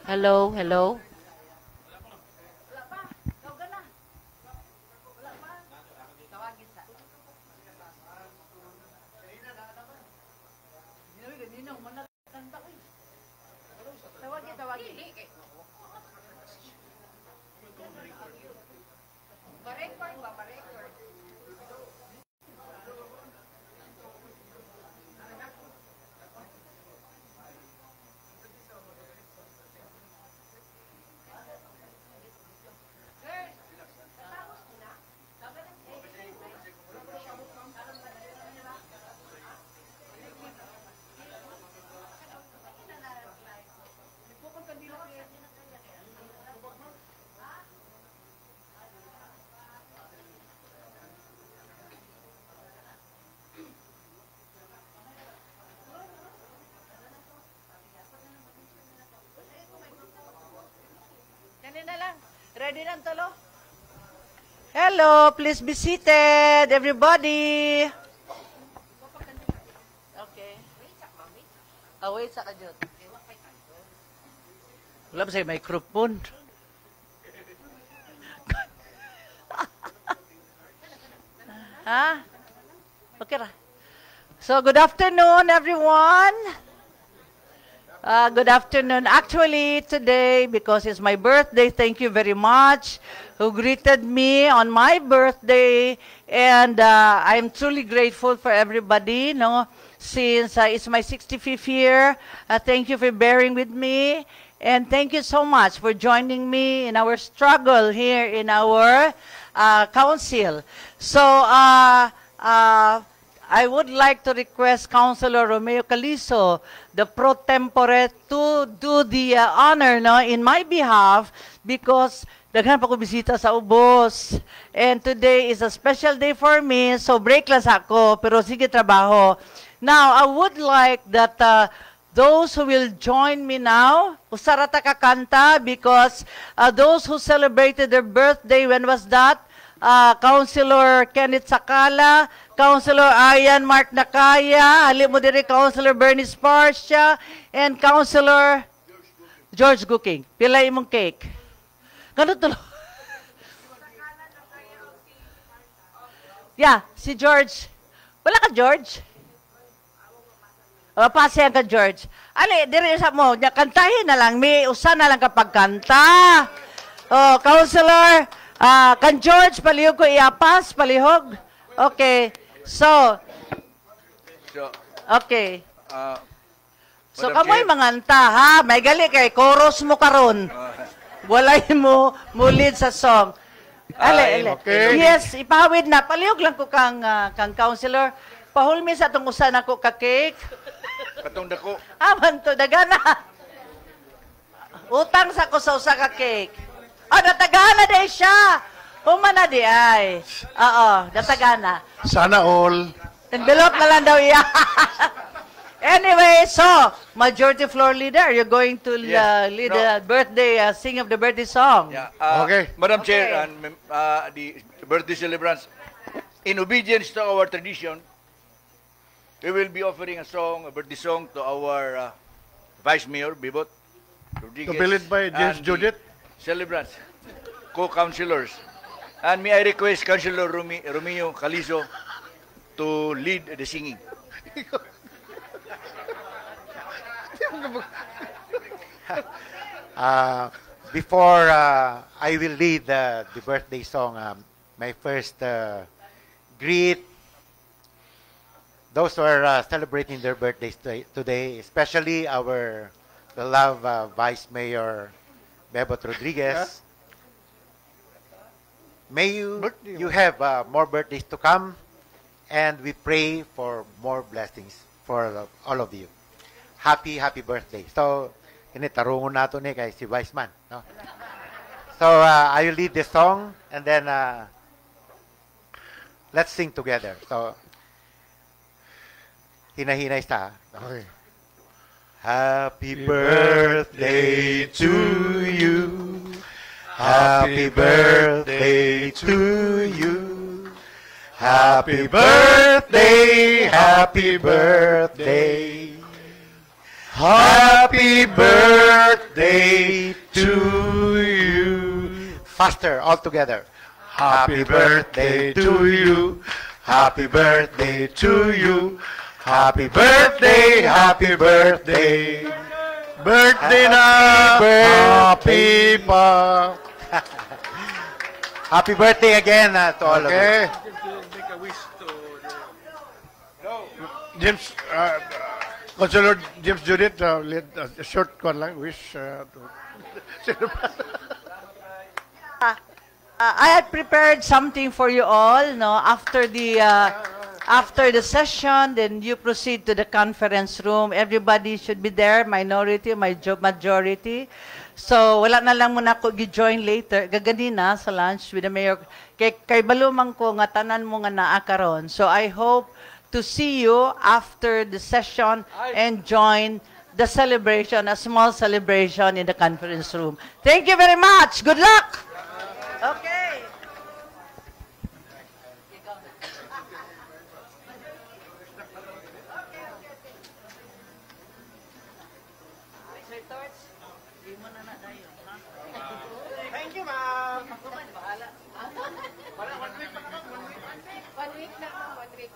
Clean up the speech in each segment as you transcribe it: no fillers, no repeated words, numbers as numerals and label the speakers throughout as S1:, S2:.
S1: Hello, hello.
S2: Ready na talo? Hello, please be seated, everybody. Okay. Wait sa kajot. Wala ba sa'yo microphone? Ha? Okay ra. So, good afternoon, everyone. Good afternoon. Actually, today, because it's my birthday, thank you very much who greeted me on my birthday. And I'm truly grateful for everybody, no? Since it's my 65th year, thank you for bearing with me. And thank you so much for joining me in our struggle here in our council. So, I would like to request Councilor Romeo Calizo, the pro tempore, to do the honor, no, in my behalf, because daghan pa ko bisita sa ubos. And today is a special day for me, so break lang ako, pero sige trabaho. Now, I would like that those who will join me now, usarata kakanta, because those who celebrated their birthday, when was that? Councilor Kenneth Sakala, Councilor Ayan Mark Nakaya, hali mo diri Councilor Bernie Sparcia, and Councilor George Guking. Pila imong cake? Ganun tulo. Yeah, si George. Wala ka, George? Pasiyan ka, George. Ali, diri sa mo, kantahin na lang. May usa na lang kapag kanta. Oh, Councilor, kan George, palihog ko iapas, palihog. Okay. So, okay. So, kamoy manganta, ha? May gali kay, chorus mo karon. Walay mo mulid sa song. Ale. Okay. Yes, ipahawid na. Palihog lang ko kang counselor. Pahulmi sa itong usan ako ka-cake.
S3: Katong dako.
S2: Aman to, dagana. Utang sa ko sa usa ka-cake. Natagana day siya. Humana di ay. Oo, natagana.
S3: Sana all.
S2: Envelope na lang daw iya. Anyway, so, majority floor leader, you're going to lead the birthday, sing of the birthday song.
S3: Yeah.
S4: Okay.
S3: Madam Chair and the birthday celebrants, in obedience to our tradition, we will be offering a birthday song to our Vice Mayor, Bibot Rodriguez.
S4: Completed by James Judith.
S3: Celebrants, co-councilors. And may I request Councilor Romeo Calizo to lead the singing.
S4: Before I will lead the birthday song, my first greet those who are celebrating their birthdays today, especially our beloved Vice Mayor Bebot Rodriguez. Yeah. May you have more birthdays to come, and we pray for more blessings for all of you. Happy birthday. So, tarungon nato ni kay si Vice Man. No? So, I will lead the song, and then let's sing together. So, hinahinay sa. Okay. Happy birthday to you. Happy birthday to you. Happy birthday, happy birthday. Happy birthday to you. Faster, all together. Happy birthday to you. Happy birthday to you. Happy birthday, happy birthday. Birthday na, happy pa. Happy birthday again to all of you.
S5: Okay. James, Councilor James Judith, lead a short one lang, wish to...
S2: I had prepared something for you all, no? After the session, then you proceed to the conference room. Everybody should be there, minority, majority. So, wala na lang muna ako gi-join later. Gaganina sa lunch with the mayor. Kay balumang ko nga tanan mo nga naa karon. So, I hope to see you after the session and join the celebration, a small celebration in the conference room. Thank you very much. Good luck. Okay.
S4: Thank you, ma'am.
S6: 1 week na, 1 week.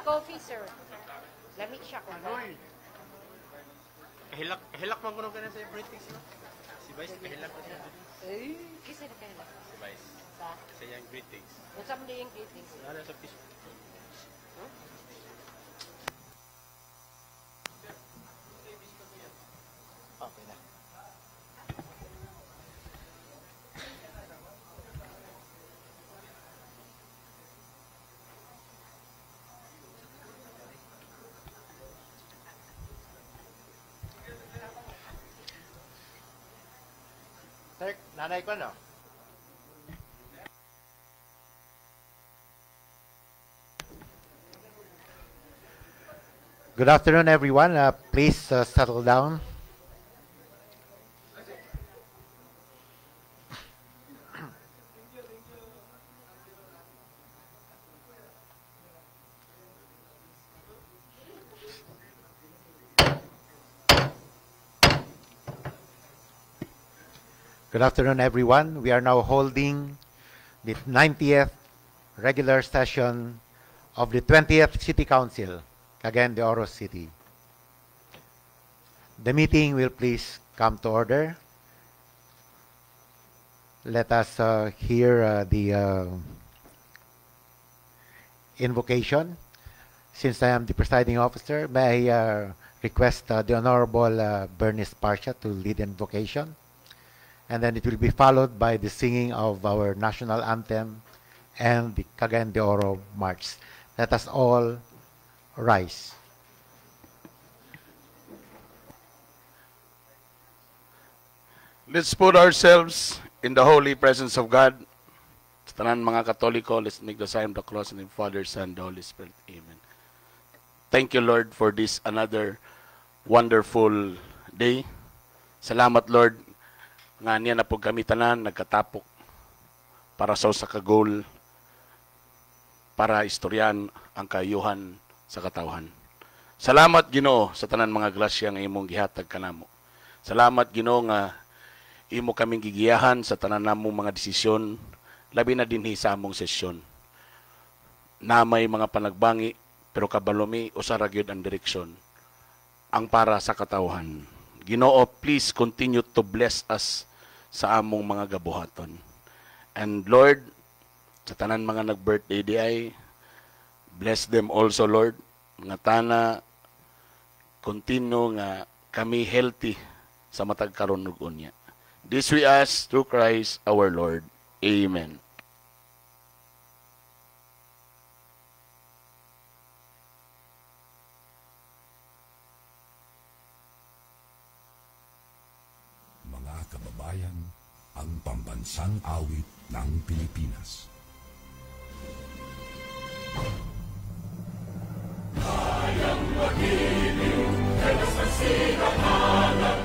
S6: Coffee, sir. Lamig siya ko.
S7: Hilak man ko nung kanya sa British, no? Si Vice, kahilak ko siya.
S6: Kisa na kayo lang.
S7: Si Vice.
S6: Sa?
S7: Sa yung greetings.
S6: Kung saan mo yung greetings?
S7: Ano sa fish?
S4: Okay na. Sir, nanay ko, no? Good afternoon, everyone. Please settle down. Good afternoon, everyone. We are now holding the 90th regular session of the 20th City Council, Cagayan de Oro City. The meeting will please come to order. Let us hear the invocation. Since I am the presiding officer, may I request the Honorable Bernice Parcia to lead the invocation. And then it will be followed by the singing of our national anthem and the Cagayan de Oro March. Let us all rise.
S7: Let's put ourselves in the holy presence of God. Sa tanan mga Katoliko, let's make the sign of the cross in the Father, Son, the Holy Spirit. Amen. Thank you, Lord, for this another wonderful day. Salamat, Lord, nga niya na po kami tanan, nagkatapok para sa kagol, para istoryan ang kayuhan sa katawhan. Salamat, Ginoo, sa tanan mga grasya nga imong gihatag kanamo. Salamat, Ginoo, nga imo kaming gigiyahan sa tanan namong mga desisyon, labi na dinhi sa among sesyon. Na may mga panagbangi, pero kabalumi usara gyud ang direksyon ang para sa katawhan. Ginoo, please continue to bless us sa among mga gabuhaton. And Lord, sa tanan mga nag-birthday di ay, bless them also, Lord. Nga tana, continue nga kami healthy sa matag karon ug unya. This we ask through Christ our Lord. Amen.
S8: Mga kababayan, ang pambansang awit ng Pilipinas. Kayang magiliw, kaya sa sinakalan.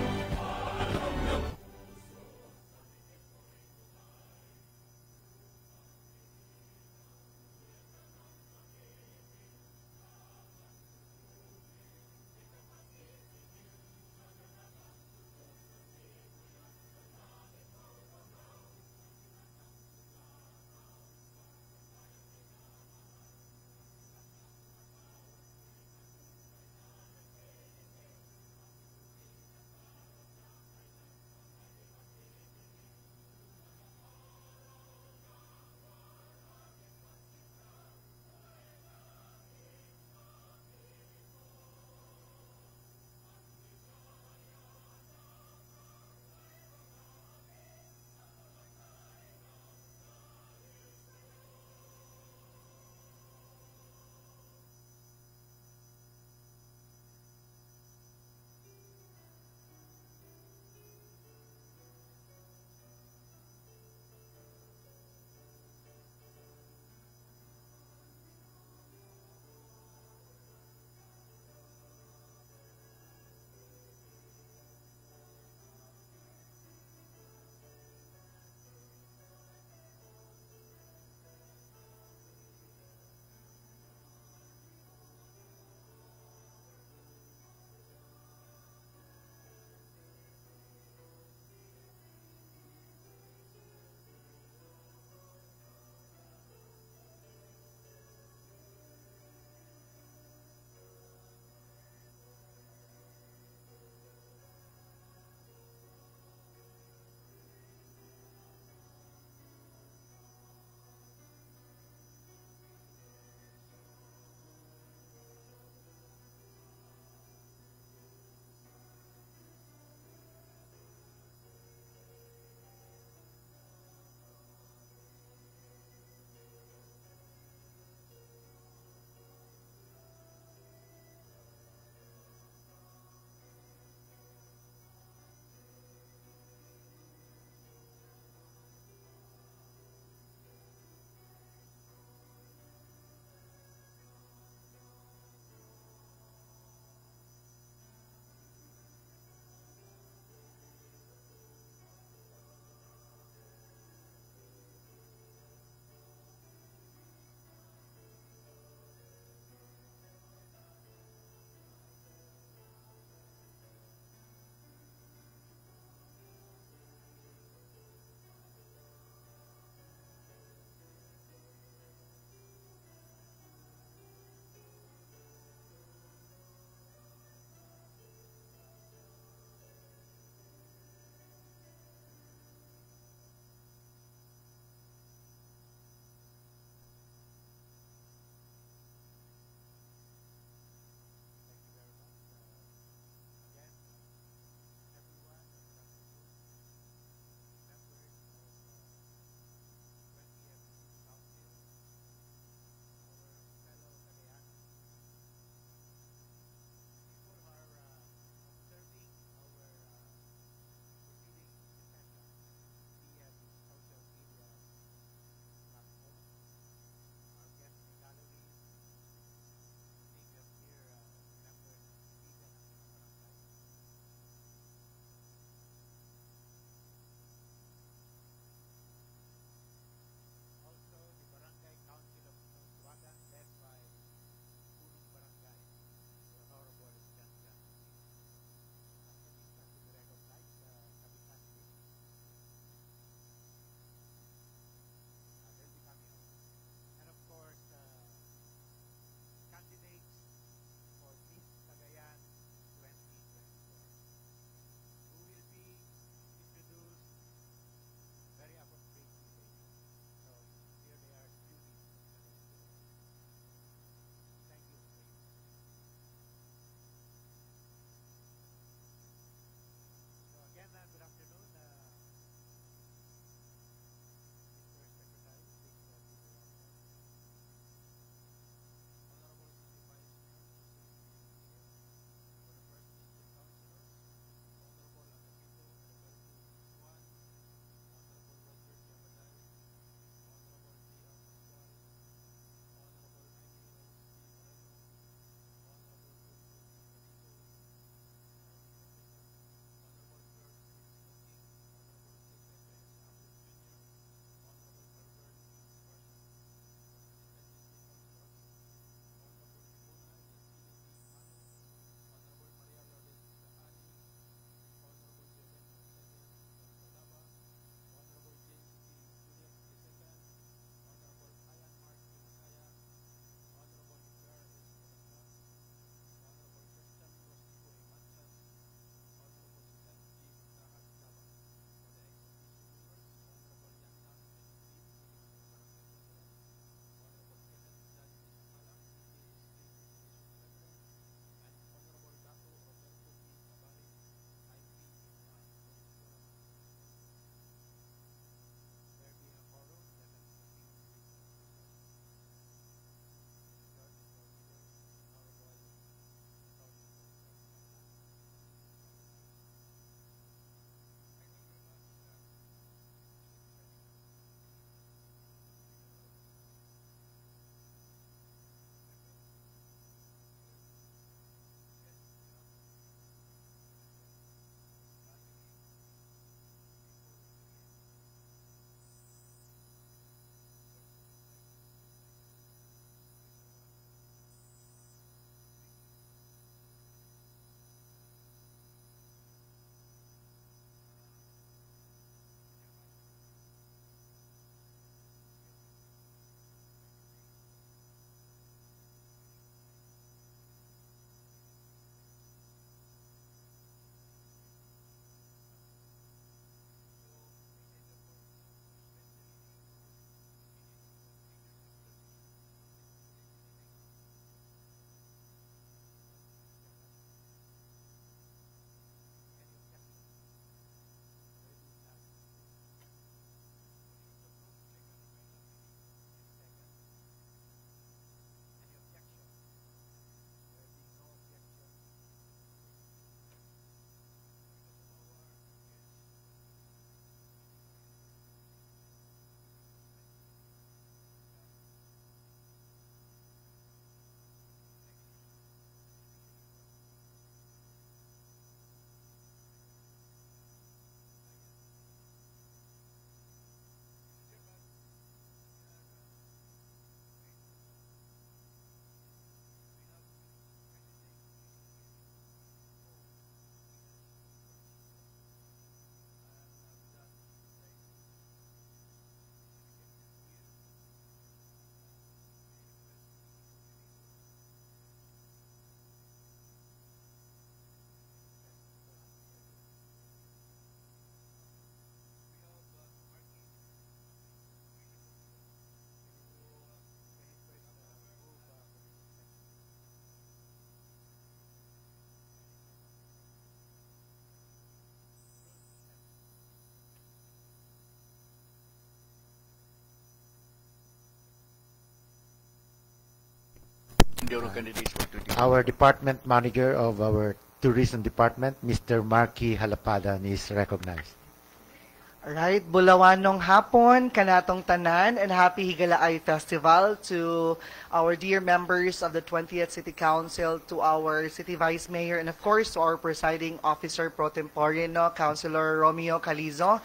S3: Mindoro candidates for 2020.
S4: Our department manager of our tourism department, Mr. Marky Halapadan, is recognized.
S9: Alright, bulawanong hapon, kanatong tanan, and happy Higalaay Festival to our dear members of the 20th City Council, to our City Vice Mayor, and of course to our presiding officer pro tempore, no, Councilor Romeo Calizo.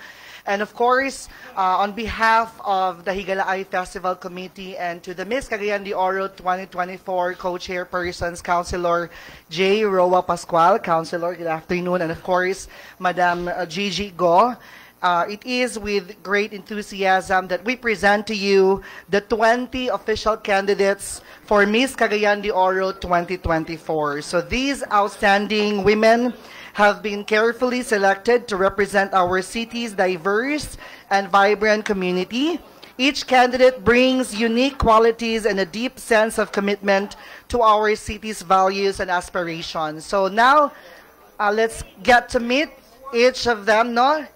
S9: And of course, on behalf of the Higalaay Festival Committee and to the Miss Cagayan de Oro 2024 co-chairpersons, Councilor J. Roa Pascual, Councilor, good afternoon, and of course, Madam Gigi Go. It is with great enthusiasm that we present to you the 20 official candidates for Miss Cagayan de Oro 2024. So these outstanding women have been carefully selected to represent our city's diverse and vibrant community. Each candidate brings unique qualities and a deep sense of commitment to our city's values and aspirations. So now, let's get to meet each of them, no?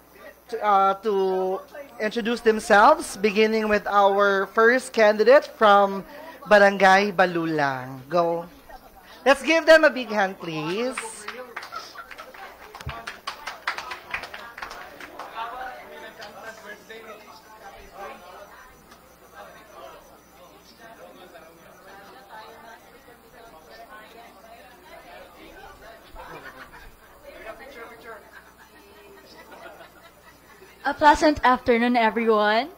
S9: To introduce themselves, beginning with our first candidate from Barangay Balulang. Go. Let's give them a big hand, please.
S10: A pleasant afternoon, everyone.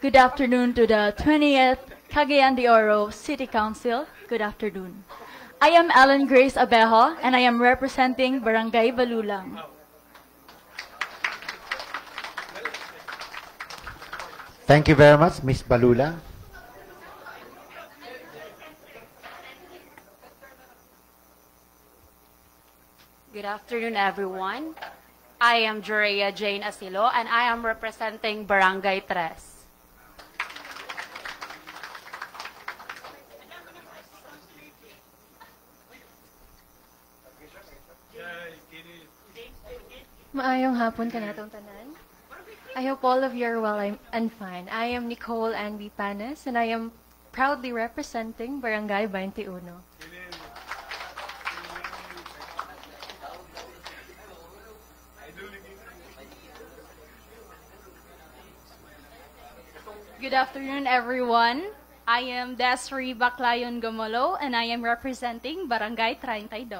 S10: Good afternoon to the 20th Cagayan de Oro City Council. Good afternoon. I am Ellen Grace Abejo, and I am representing Barangay Balulang.
S4: Thank you very much, Ms. Balula.
S6: Good afternoon, everyone. I am Jurea Jane Asilo, and I am representing Barangay Tres.
S11: Maayong hapon kanatong tanan. I hope all of you are well and fine. I am Nicole Anby Panes, and I am proudly representing Barangay 21.
S10: Good afternoon, everyone. I am Desiree Baclayon Gomolo, and I am representing Barangay 32.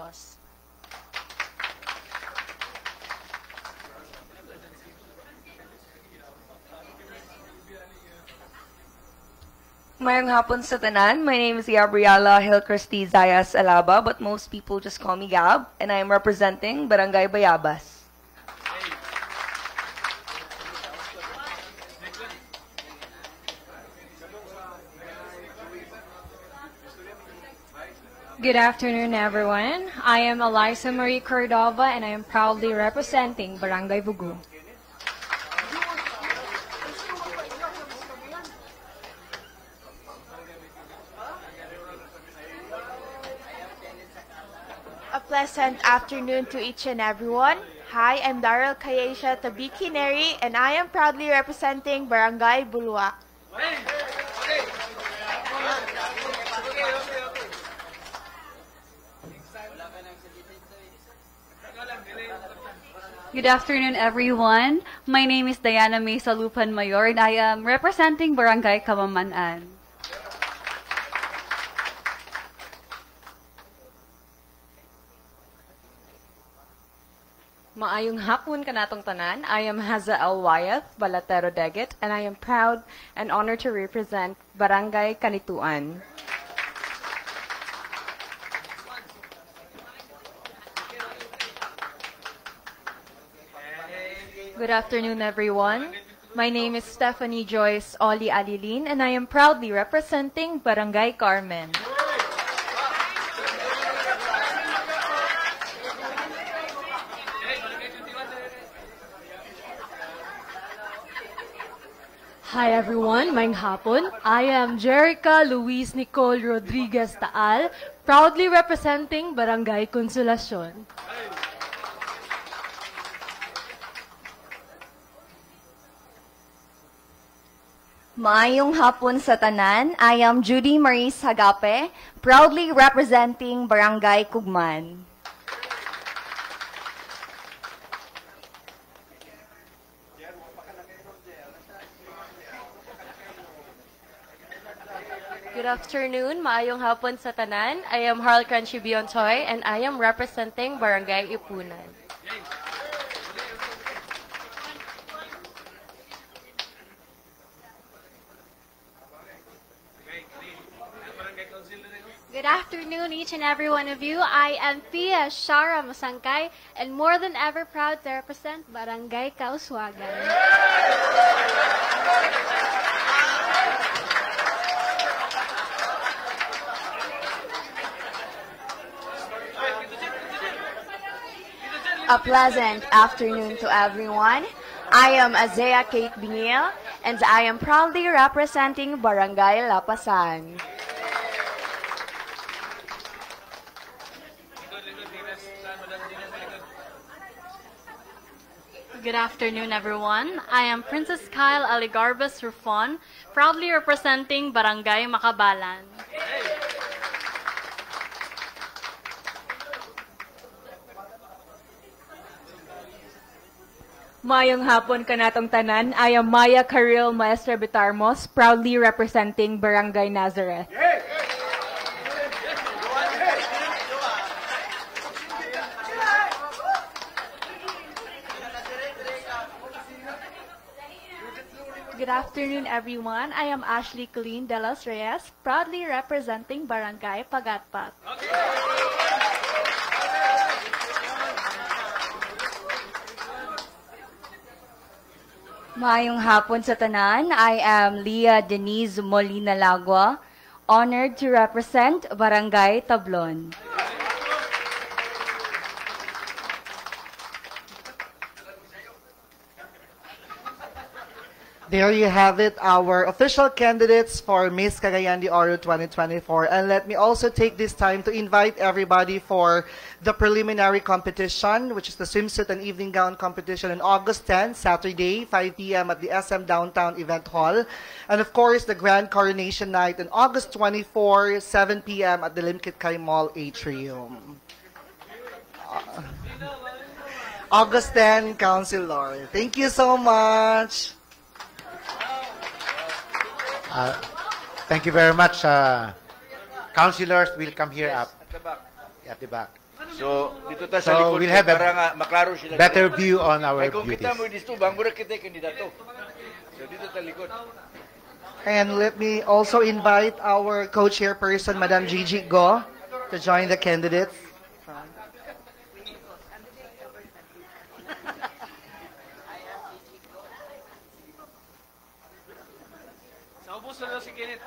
S12: Mayong hapon sa tanan. My name is Gabriela Hilcristy Zayas Alaba, but most people just call me Gab, and I am representing Barangay Bayabas.
S11: Good afternoon, everyone. I am Eliza Marie Cordova, and I am proudly representing Barangay Bugu.
S13: A pleasant afternoon to each and everyone. Hi, I'm Daryl Kayesha Tabiki Neri, and I am proudly representing Barangay Bulwa.
S14: Good afternoon, everyone. My name is Diana May Salupan Mayor, and I am representing Barangay Kamamanan.
S15: Maayong hapon kanatong tanan. I am Haza Alwayat, Balatero Deget, and I am proud and honored to represent Barangay Kanituan.
S11: Good afternoon, everyone. My name is Stephanie Joyce Oli Alilin, and I am proudly representing Barangay Carmen.
S16: Hi everyone, maayong hapon. I am Jerica Luis Nicole Rodriguez Taal, proudly representing Barangay Consolacion.
S12: Maayong hapon sa tanan. I am Judy Marie Hagape, proudly representing Barangay Kugman.
S15: Good afternoon, maayong hapon sa tanan. I am Harl Crunchy Biontoy and I am representing Barangay Ipunan.
S17: Good afternoon, each and every one of you. I am Pia Shara Masangkay and more than ever proud to represent Barangay Kauswagan.
S18: A pleasant afternoon to everyone. I am Azea Kate Biniel and I am proudly representing Barangay Lapasan.
S6: Good afternoon, everyone. I am Princess Kyle Aligarbas Rufon, proudly representing Barangay Makabalan.
S19: Mayong hapon kanatong tanan. I am Maya Caril Maestra Bitarmos, proudly representing Barangay Nazareth.
S10: Good afternoon, everyone. I am Ashley Colleen de los Reyes, proudly representing Barangay Pagatpat.
S12: Maayong hapon sa tanan. I am Leah Denise Molina Lagua, honored to represent Barangay Tablon.
S9: There you have it, our official candidates for Miss Cagayan de Oro 2024. And let me also take this time to invite everybody for the preliminary competition, which is the swimsuit and evening gown competition on August 10, Saturday, 5 p.m. at the SM Downtown Event Hall. And of course, the Grand Coronation Night on August 24, 7 p.m. at the Limkit Kai Mall Atrium. August 10, Councilor. Thank you so much.
S4: Thank you very much. Councilors will come here up at the back.
S3: So, dito tayo sa
S4: So
S3: likod
S4: we'll have
S3: para nga maklaro
S4: a
S3: sila.
S4: better view on our
S3: Kung
S4: beauties.
S3: kita mo dito, banggo na kita kandidato. So, dito tayo likod.
S9: And let me also invite our co-chairperson, Madam Gigi Go, to join the candidates.
S7: Naubos na si Kenneth.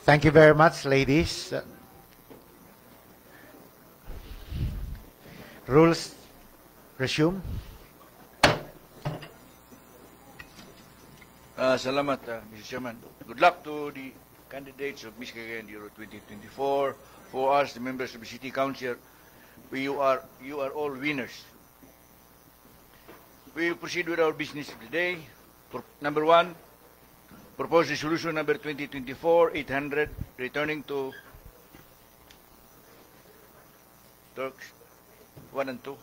S4: Thank you very much, ladies. Rules resume.
S3: Salamat, Mr. Chairman. Good luck to the candidates of Miss Cagayan de Oro 2024. For us, the members of the City Council, you are all winners. We will proceed with our business of the day. Number 1, proposed resolution number 2024-800, returning to Turks 1 and 2.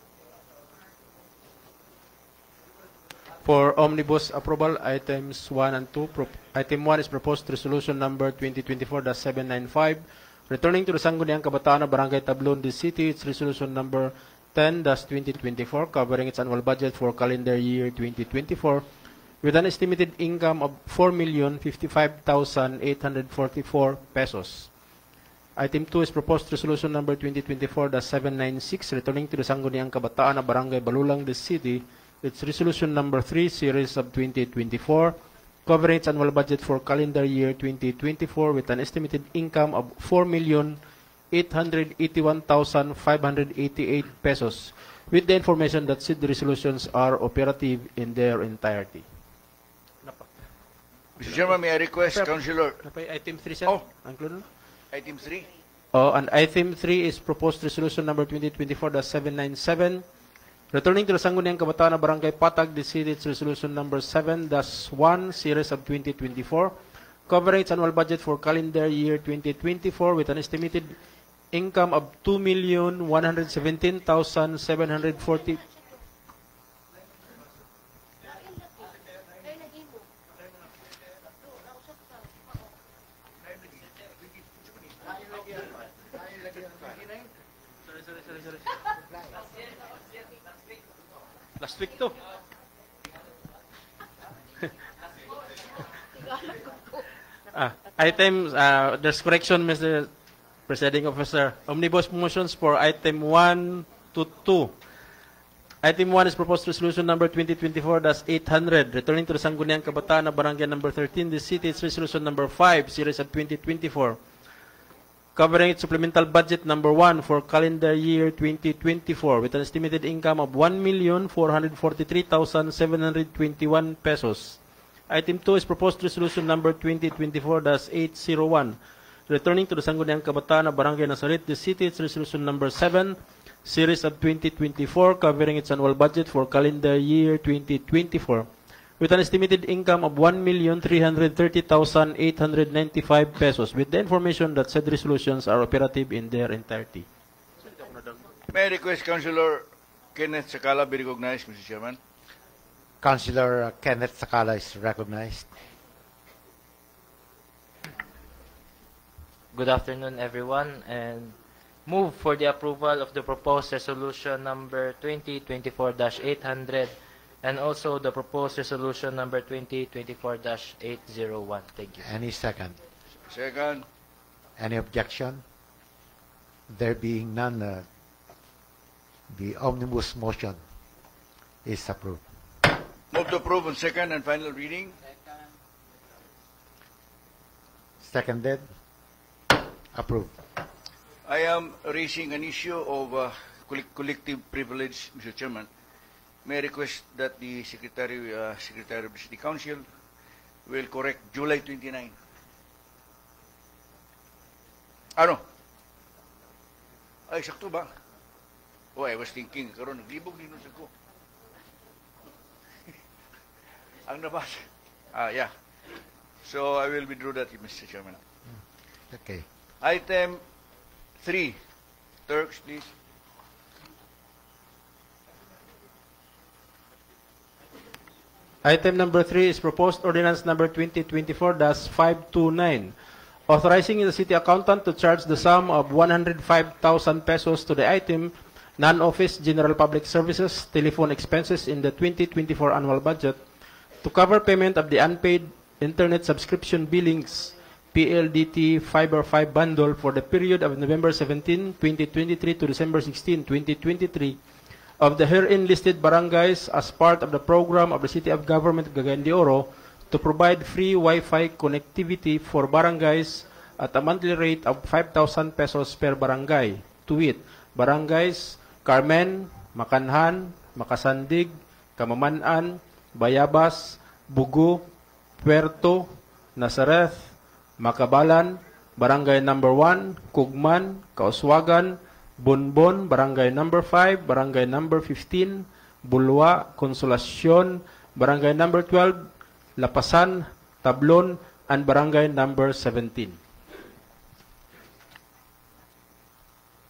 S20: For omnibus approval, items 1 and 2. Item 1 is proposed resolution number 2024-795, returning to the Sangguniang Kabataan of Barangay Tablon, the City. It's resolution number 10-2024, covering its annual budget for calendar year 2024, with an estimated income of 4,055,844 pesos. Item 2 is proposed resolution number 2024-796, returning to the Sangguniang Kabataan of Barangay Balulang, the City. It's resolution number 3, series of 2024, covering its annual budget for calendar year 2024 with an estimated income of 4,881,588 pesos, with the information that said resolutions are operative in their entirety.
S3: Mr. Chairman, may I request, Councilor?
S20: Item 3, sir.
S3: Item 3.
S20: And item 3 is proposed resolution number 2024-797, returning to the Sangguniang Kabataan of Barangay Patag, the City. It's resolution number 7-1, series of 2024, covering its annual budget for calendar year 2024 with an estimated income of 2,117,740. Last week to. There's correction, Mr. Presiding Officer. Omnibus motions for item 1 to 2. Item 1 is proposed resolution number 2024-800, returning to the Sangguniang Kabataan of Barangay number 13, the City. It's resolution number 5, series of 2024. Covering its supplemental budget number 1 for calendar year 2024 with an estimated income of 1,443,721 pesos. Item 2 is proposed resolution number 2024-801, returning to the Sangguniang Kabataan of Barangay Nazaret, the City. It's resolution number 7, series of 2024, covering its annual budget for calendar year 2024 with an estimated income of 1,330,895 pesos, with the information that said resolutions are operative in their entirety.
S3: May I request Councilor Kenneth Sakala be recognized, Mr. Chairman?
S4: Councilor Kenneth Sakala is recognized.
S1: Good afternoon, everyone, and move for the approval of the proposed resolution number 2024-800 and also the proposed resolution number 2024-801. Thank you.
S4: Any second?
S3: Second.
S4: Any objection? There being none, the omnibus motion is approved.
S3: Move to approve on second and final reading.
S4: Seconded. Approved.
S3: I am raising an issue of collective privilege, Mr. Chairman. May I request that the Secretary of the City Council will correct July 29. Ano? Ay, sakto ba? Oh, I was thinking, karon naglibog din sa ko. Ang nabasa. Yeah. So, I will withdraw that, Mr. Chairman.
S4: Okay.
S3: Item 3. Turks, please.
S20: Item number 3 is proposed ordinance number 2024-529, authorizing the city accountant to charge the sum of 105,000 pesos to the item non-office general public services telephone expenses in the 2024 annual budget to cover payment of the unpaid internet subscription billings PLDT Fiber 5 bundle for the period of November 17, 2023 to December 16, 2023 of the herein listed barangays as part of the program of the City of Government Cagayan de Oro to provide free Wi-Fi connectivity for barangays at a monthly rate of 5,000 pesos per barangay, to wit, Barangays Carmen, Makanhan, Makasandig, Kamamanan, Bayabas, Bugo, Puerto, Nazareth, Makabalan, Barangay number 1, Kugman, Kauswagan, Bonbon, Barangay number 5, Barangay number 15, Bulwa, Consolacion, Barangay number 12, Lapasan, Tablon, and Barangay number 17.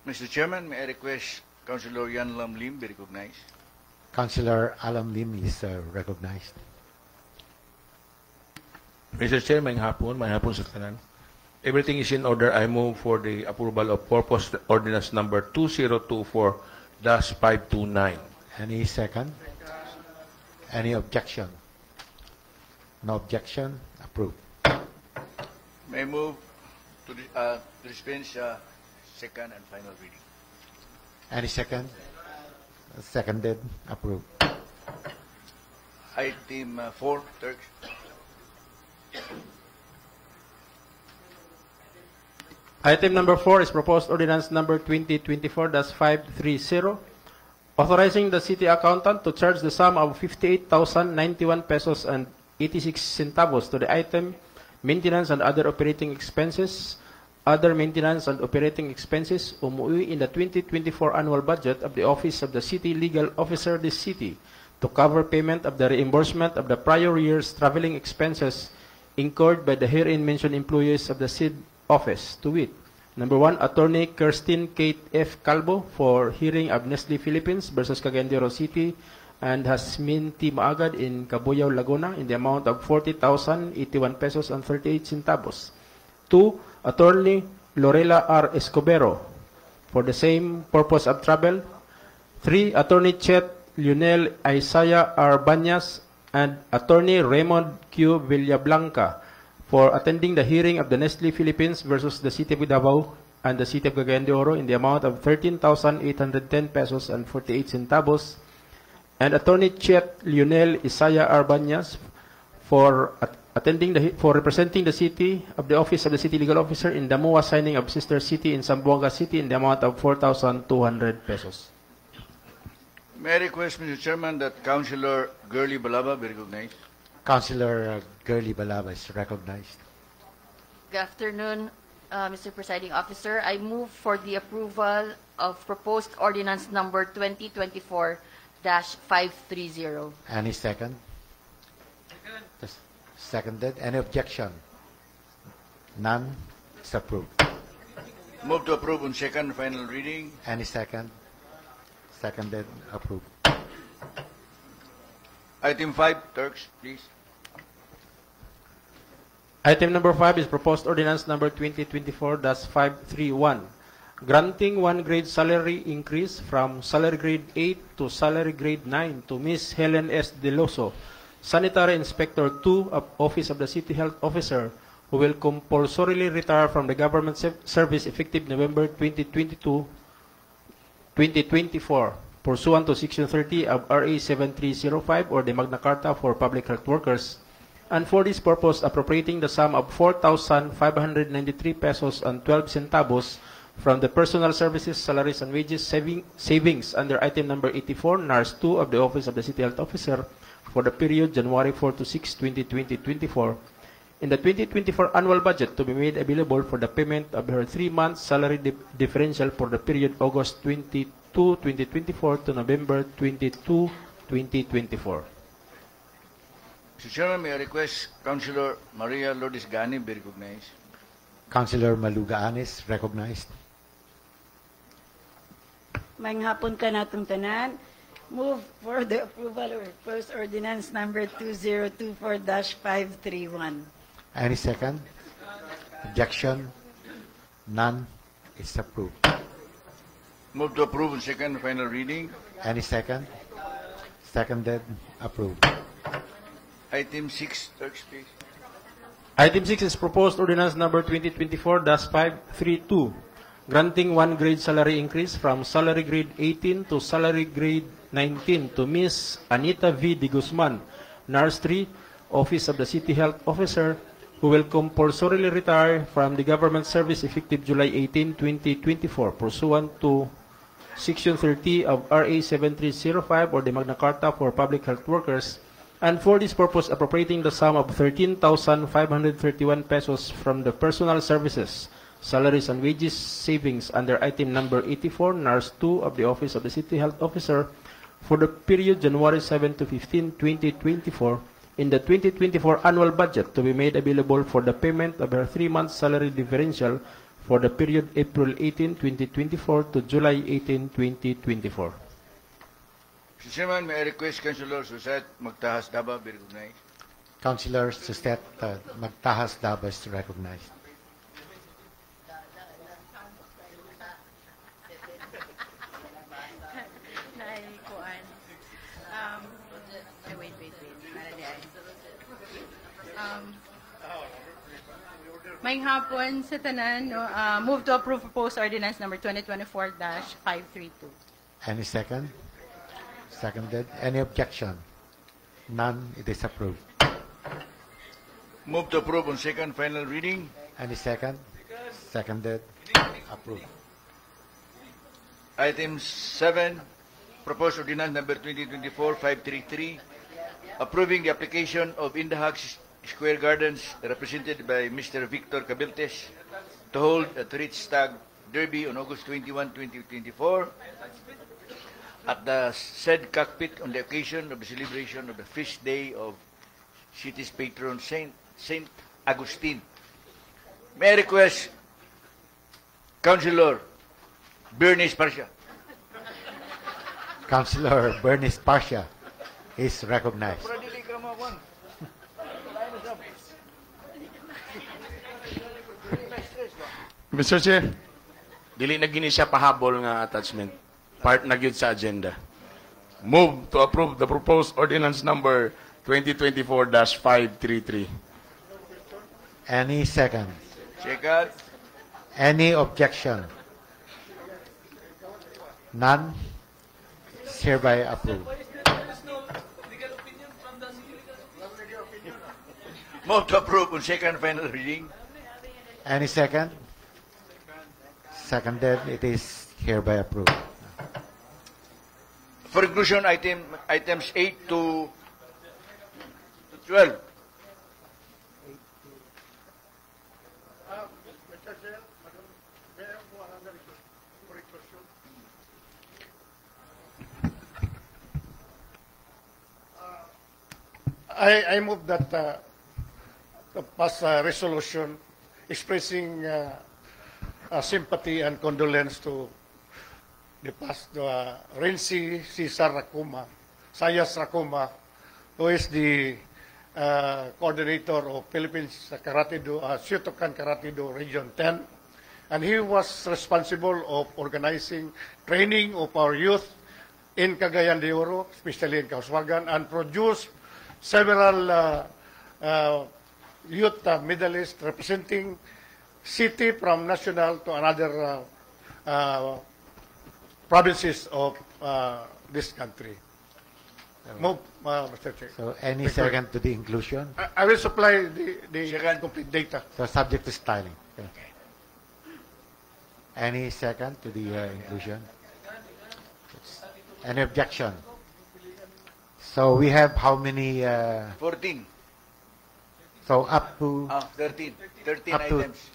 S3: Mr. Chairman, may I request Councilor Yan Lam Lim be recognized?
S4: Councilor Alam Lim is recognized.
S21: Mr. Chair, may hapon sa tanan. Everything is in order. I move for the approval of proposed ordinance number 2024-529.
S4: Any second? Any objection? No objection? Approved.
S3: May I move to dispense second and final reading?
S4: Any second? Seconded? Approved.
S3: Item 4, Turks.
S20: Item number 4 is proposed ordinance number 2024-530, authorizing the city accountant to charge the sum of 58,091 pesos and 86 centavos to the item maintenance and other operating expenses. Other maintenance and operating expenses umuwi in the 2024 annual budget of the Office of the City Legal Officer this city to cover payment of the reimbursement of the prior year's traveling expenses incurred by the herein mentioned employees of the SID office, to wit, number 1, Attorney Kirsten Kate F. Calvo for hearing of Nestle Philippines versus Cagayan de Oro City and Hasmin T. Maagad in Cabuyao, Laguna in the amount of 40,081 pesos and 38 centavos. 2, Attorney Lorela R. Escobedo for the same purpose of travel. 3, Attorney Chet Lionel Isaiah R. Banyas and Attorney Raymond Q. Villablanca for attending the hearing of the Nestle Philippines versus the City of Davao and the City of Cagayan de Oro in the amount of 13,810 pesos and 48 centavos. And Attorney Chet Lionel Isaiah R. Banyas for representing the city of the Office of the City Legal Officer in the MOA signing of Sister City in Zamboanga City in the amount of 4,200 pesos.
S3: May I request, Mr. Chairman, that Councilor Girly Balaba be recognized?
S4: Councilor Girly Balaba is recognized.
S22: Good afternoon, Mr. Presiding Officer. I move for the approval of proposed ordinance number 2024-530.
S4: Any second? Seconded. Any objection? None. It's approved.
S3: Move to approve on second and final reading.
S4: Any second? Seconded. Approved.
S3: Item 5, Turks, please.
S20: Item number 5 is proposed ordinance number 2024-531, granting 1 grade salary increase from salary grade 8 to salary grade 9 to Ms. Helen S. Deloso, Sanitary Inspector 2 of Office of the City Health Officer, who will compulsorily retire from the government service effective November 2024, pursuant to Section 30 of RA 7305 or the Magna Carta for Public Health Workers, and for this purpose appropriating the sum of 4,593 pesos and 12 centavos from the Personal Services, Salaries, and Wages savings under item number 84, NARS 2 of the Office of the City Health Officer for the period January 4 to 6, 2020-24, in the 2024 annual budget to be made available for the payment of her 3-month salary differential for the period August 22, 2024 to November 22, 2024.
S3: Mr. Chairman, may I request Councilor Maria Lourdes Gani be recognized?
S4: Councilor Maluga Anis, recognized.
S23: Maayong hapon ka natong tanan. Move for the approval of first ordinance number 2024-531.
S4: Any second? Objection? None. It's approved.
S3: Move to approve on second and final reading.
S4: Any second? Seconded. Approved.
S3: Item 6, Turks, please.
S20: Item 6 is proposed ordinance number 2024-532, granting 1 grade salary increase from salary grade 18 to salary grade 19 to Ms. Anita V. De Guzman, Nurse 3, Office of the City Health Officer, who will compulsorily retire from the government service effective July 18, 2024, pursuant to Section 30 of RA 7305 or the Magna Carta for Public Health Workers, and for this purpose appropriating the sum of 13,531 pesos from the personal services, salaries and wages savings under item number 84, NARS 2 of the Office of the City Health Officer for the period January 7 to 15, 2024 in the 2024 annual budget to be made available for the payment of her 3-month salary differential for the period April 18, 2024 to July 18, 2024.
S3: Mr. Chairman, may I request Councilor Susat Magtahas Daba be recognized?
S4: Councilor Suset Magtahas Daba is recognized.
S2: Maayong hapon sa tanan, no, move to approve proposed ordinance number 2024-532.
S4: Any second? Seconded. Any objection? None. It is approved.
S3: Move to approve on second final reading.
S4: Any second? Seconded. Approved.
S3: Item 7, proposed ordinance number 2024-533, approving the application of Indahag Square Gardens, represented by Mr. Victor Cabiltes, to hold a Treat Stag Derby on August 21, 2024, at the said cockpit on the occasion of the celebration of the feast day of city's patron Saint Agustin. May I request Councilor Bernice Parcia.
S4: Councilor Bernice Parcia is recognized.
S7: Mr. Chair, dili na gini siya pahabol nga attachment. Part na gyud sa agenda. Move to approve the proposed ordinance number 2024-533.
S4: Any second?
S3: Second.
S4: Any objection? None. It's hereby approved.
S3: Move to approve on second final reading.
S4: Any second? Seconded. It is hereby approved.
S3: For inclusion, items 8 to 12.
S5: I move that to pass a resolution expressing sympathy and condolence to the past Renzi Cesar Racuma, Sayas Racuma, who is the coordinator of Philippines Karate-Do, Shotokan Karate-Do Region 10, and he was responsible of organizing training of our youth in Cagayan de Oro, especially in Kauswagan, and produced several youth medalists representing city from national to another provinces of this country. Move, Mr. Chair.
S4: So any second to the inclusion?
S5: I will supply the complete data.
S4: So subject to styling. Okay. Any second to the inclusion? Any objection? So we have how many?
S3: 14.
S4: So up to?
S3: 13. 13
S4: up to,
S3: items.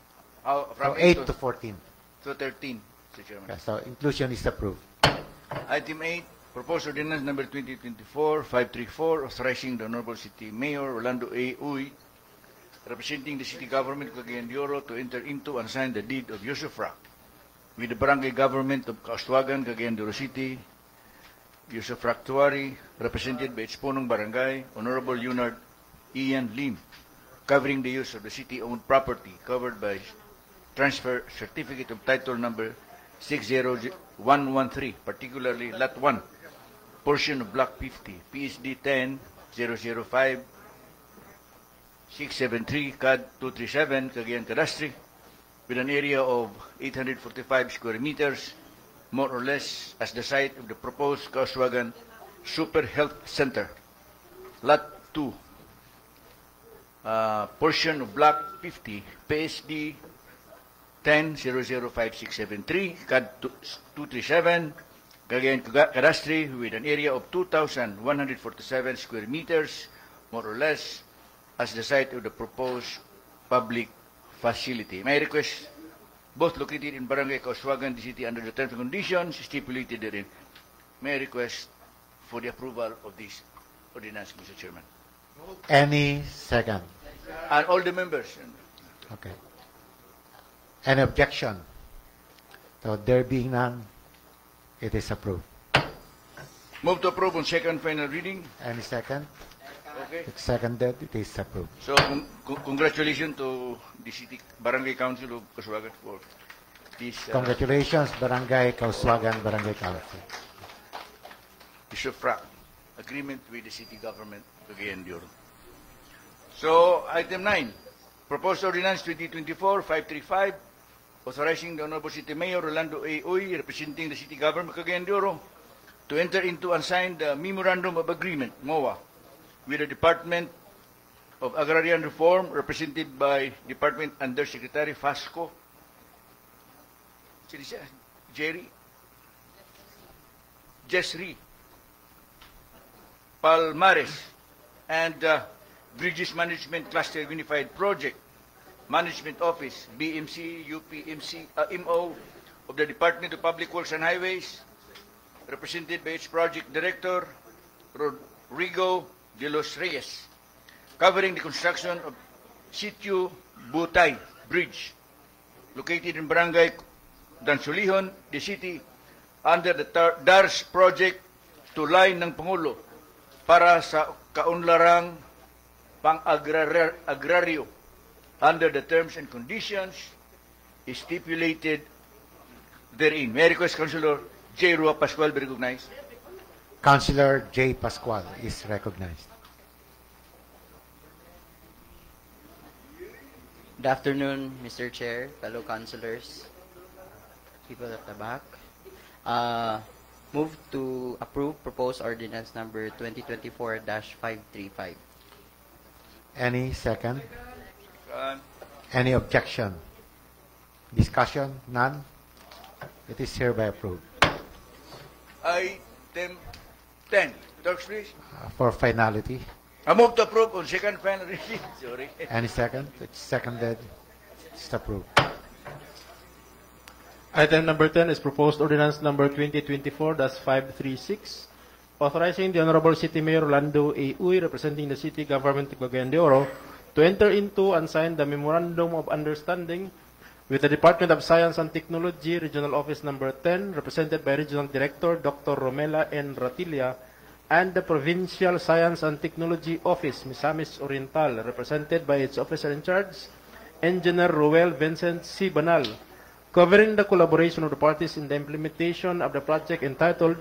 S3: From
S4: so 8 to 14.
S3: To 13, Mr. Chairman.
S4: Okay, so inclusion is approved.
S3: Item 8, proposed ordinance number 2024-534, authorizing the Honorable City Mayor Orlando A. Uy, representing the city government of Cagayan de Oro, to enter into and sign the deed of usufruct with the barangay government of Kaustwagan, Cagayan de Oro City, usufructuary, represented by its punong barangay, Honorable Leonard Ian Lim, covering the use of the city-owned property covered by transfer certificate of title number 60113, particularly Lot 1, portion of Block 50, PSD 10-005, 673, CAD 237, Cagayan Cadastre, with an area of 845 square meters, more or less as the site of the proposed Kauswagan Super Health Center. Lot 2, portion of Block 50, PSD 10005673, CAD 237, Cagayan Cadastre, with an area of 2,147 square meters, more or less, as the site of the proposed public facility. May I request, both located in Barangay Kauswagan, the city, under the terms and conditions stipulated therein. May I request for the approval of this ordinance, Mr. Chairman.
S4: Any second?
S3: And all the members.
S4: Okay. Any objection? So there being none, it is approved.
S3: Move to approve on second final reading.
S4: Any second?
S3: Okay.
S4: It's seconded, it is approved.
S3: So, congratulations to the City Barangay Council of Kauswagan for this.
S4: Congratulations, Barangay Kauswagan, Barangay Council.
S3: Isofrac agreement with the city government of Cagayan de Oro. So, item 9, proposed ordinance 2024-535, authorizing the Honorable City Mayor Rolando A. Uy, representing the city government of Cagayan de Oro, to enter into and sign the Memorandum of Agreement, MOA, with the Department of Agrarian Reform, represented by Department Undersecretary Fasco, Jesri Palmares, and Bridges Management Cluster Unified Project Management Office, BMC, UPMC, MO of the Department of Public Works and Highways, represented by its project director, Rodrigo de los Reyes, covering the construction of Sitio Butay Bridge, located in Barangay Dansolihon, the city, under the DARS project to line ng Pangulo para sa kaunlarang pang-agraryo under the terms and conditions stipulated therein. May I request Councilor J. Rua Pascual be recognized.
S4: Councilor J. Pascual is recognized.
S8: Good afternoon, Mr. Chair, fellow councilors, people at the back. Move to approve proposed ordinance number 2024-535.
S4: Any second? Any objection? Discussion? None? It is hereby approved.
S3: Item 10. Talks, please.
S4: For finality.
S3: I move to approve on second final reading. Sorry.
S4: Any second? It's seconded. It's approved.
S20: Item number 10 is proposed ordinance number 2024-536, authorizing the Honorable City Mayor Rolando A. Uy, representing the city government of Cagayan de Oro, to enter into and sign the Memorandum of Understanding with the Department of Science and Technology, Regional Office number 10, represented by Regional Director Dr. Romela N. Ratilla, and the Provincial Science and Technology Office, Misamis Oriental, represented by its officer in charge, Engineer Ruel Vincent C. Banal, covering the collaboration of the parties in the implementation of the project entitled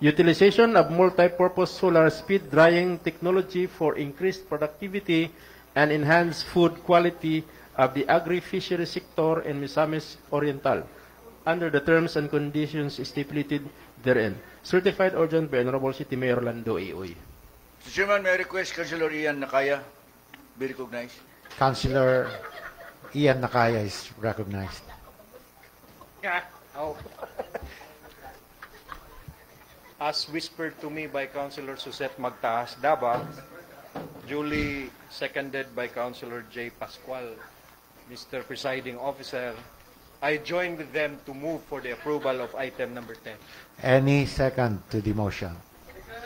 S20: Utilization of Multi-Purpose Solar Speed Drying Technology for Increased Productivity and Enhanced Food Quality of the Agri-Fishery Sector in Misamis Oriental, under the terms and conditions stipulated therein. Certified urgent by Honorable City Mayor Rolando A. Uy.
S3: Mr. Chairman, may I request Councilor Ian Nakaya be recognized.
S4: Councilor Ian Nakaya is recognized.
S13: As whispered to me by Councilor Suzette Magtaas Daba, duly seconded by Councilor J. Pascual, Mr. Presiding Officer, I join with them to move for the approval of item number 10.
S4: Any second to the motion?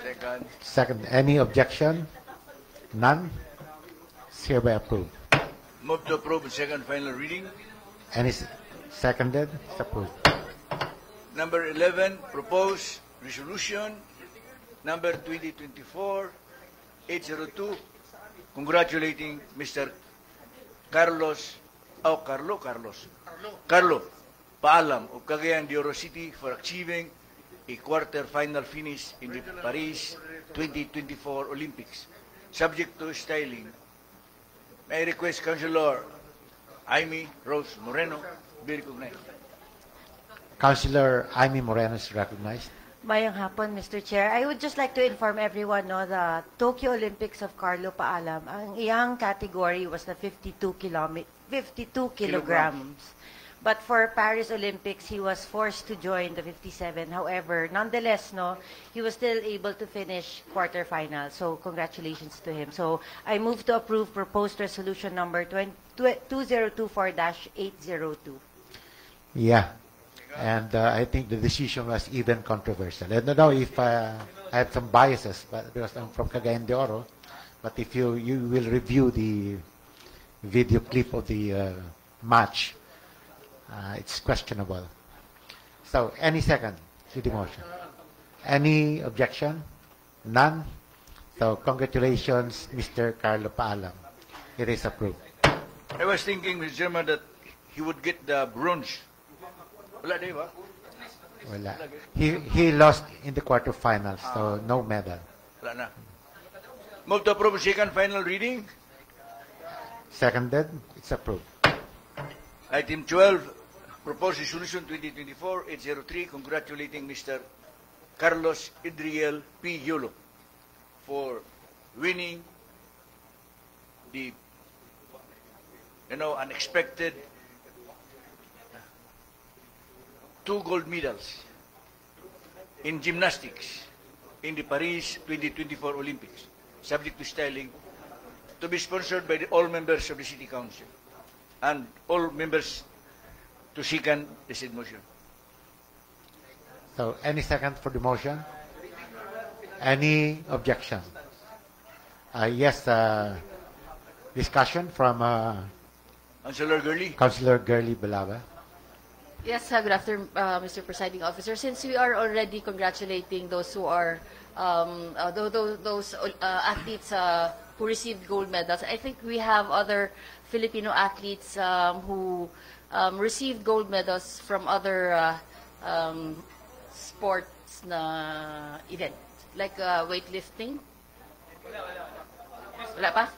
S3: Second.
S4: Second. Any objection? None? It's hereby approved.
S3: Move to approve on second final reading.
S4: Any seconded? It's approved.
S3: Number 11, proposed resolution number 2024-802, congratulating Mr. Carlo Paalam of Cagayan de Oro City for achieving a quarter-final finish in the Paris 2024 Olympics, subject to styling. May I request Councilor Amy Rose Moreno be recognized.
S4: Councilor Amy Moreno is recognized.
S11: Mayang hapon, Mr. Chair. I would just like to inform everyone no, the Tokyo Olympics of Carlo Paalam, ang iyang category was the 52 kilograms. But for Paris Olympics, he was forced to join the 57. However, nonetheless, no, he was still able to finish quarterfinal. So congratulations to him. So I move to approve proposed resolution number 2024-802.
S4: Yeah. And I think the decision was even controversial. I don't know if I have some biases, but because I'm from Cagayan de Oro. But if you will review the video clip of the match, it's questionable. So, any second to the motion? Any objection? None? So, congratulations, Mr. Carlo Paalam. It is approved.
S3: I was thinking, Mr. Chairman, that he would get the bronze. Wala di ba?
S4: Wala. He lost in the quarterfinals, so no medal.
S3: Wala na. Move to approve second final reading.
S4: Seconded, it's approved.
S3: Item 12, proposed resolution 2024-803, congratulating Mr. Carlos Idriel P. Yulo for winning the unexpected 2 gold medals in gymnastics in the Paris 2024 Olympics, subject to styling, to be sponsored by all members of the City Council and all members to second the said motion.
S4: So, any second for the motion? Any objection? Yes, discussion from
S3: Councilor Gurley.
S4: Councilor Gurley Balaba.
S22: Yes, good afternoon, Mr. Presiding Officer. Since we are already congratulating those who are those athletes who received gold medals, I think we have other Filipino athletes who received gold medals from other sports na event, like weightlifting. Wala pa?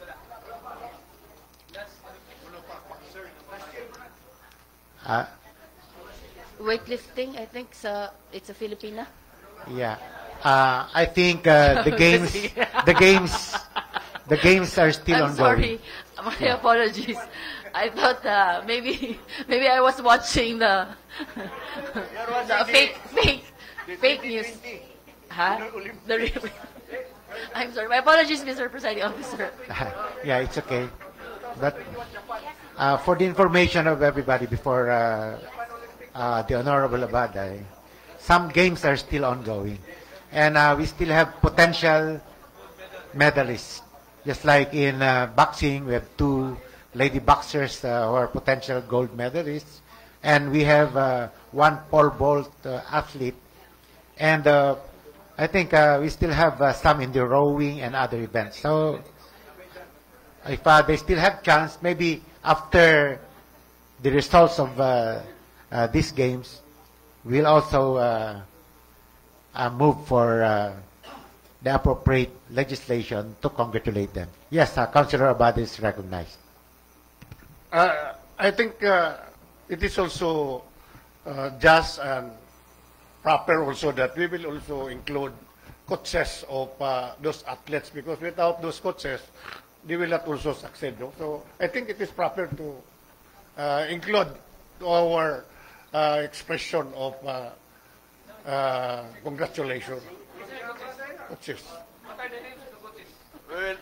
S22: Weightlifting, I think it's a Filipina.
S4: Yeah, I think the games are still
S22: I'm
S4: ongoing.
S22: sorry, my apologies. I thought maybe I was watching the fake news. Huh? The real. I'm sorry. My apologies, Mr. Presiding Officer.
S4: Yeah, it's okay. But for the information of everybody, before the Honorable Abaday, some games are still ongoing. And we still have potential medalists. Just like in boxing, we have 2 lady boxers who are potential gold medalists. And we have 1 pole vault athlete. And I think we still have some in the rowing and other events. So if they still have chance, maybe after the results of these games, we'll also move for the appropriate legislation to congratulate them. Yes, Councilor Abad is recognized.
S5: I think it is also just and proper also that we will also include coaches of those athletes, because without those coaches, they will not also succeed. No? So I think it is proper to include our expression of congratulations. Coaches.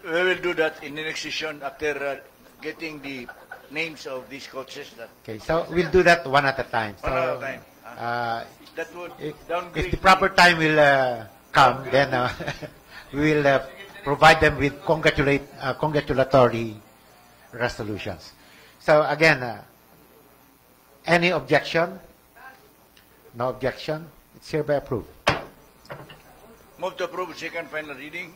S3: We will do that in the next session after getting the names of these coaches.
S4: Okay, so we'll do that one at a time. So,
S3: one at a time. That would downgrade
S4: if the proper time will come, then we will provide them with congratulatory resolutions. So again, any objection? No objection. It's hereby approved.
S3: Move to approve second final reading.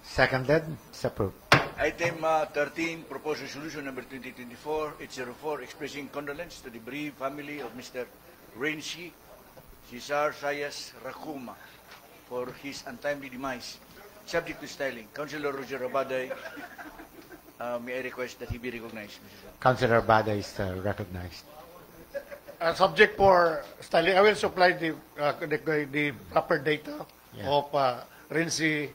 S4: Seconded. It's approved.
S3: Item 13, proposed resolution number 2024-804, expressing condolence to the bereaved family of Mr. Renzi Cesar Sayas Racuma for his untimely demise, subject to styling. Councilor Roger Abaday, may I request that he be recognized, Mr.
S4: Councilor Abada is recognized.
S5: Subject for styling, I will supply the proper data of Rinsi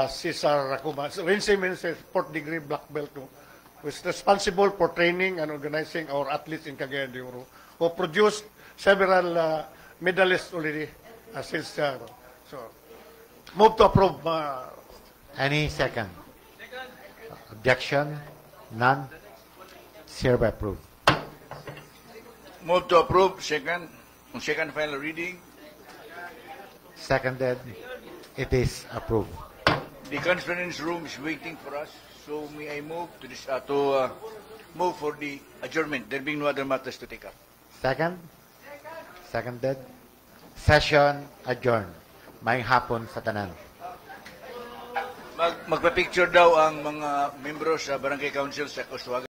S5: Cesar Racuma. Rinsi means a 4th degree black belt who is responsible for training and organizing our athletes in Cagayan de Oro, who produced several medalists already since. So, move to approve.
S4: Any second? Objection? None? It's hereby approved.
S3: Move to approve. Second. On second final reading.
S4: Seconded. It is approved.
S3: The conference room is waiting for us. So may I move to this move for the adjournment. There being no other matters to take up.
S4: Second? Seconded. Session adjourned. May hapon sa tanan.
S3: Magpa-picture daw ang mga membro sa Barangay Council sa Kauswagan.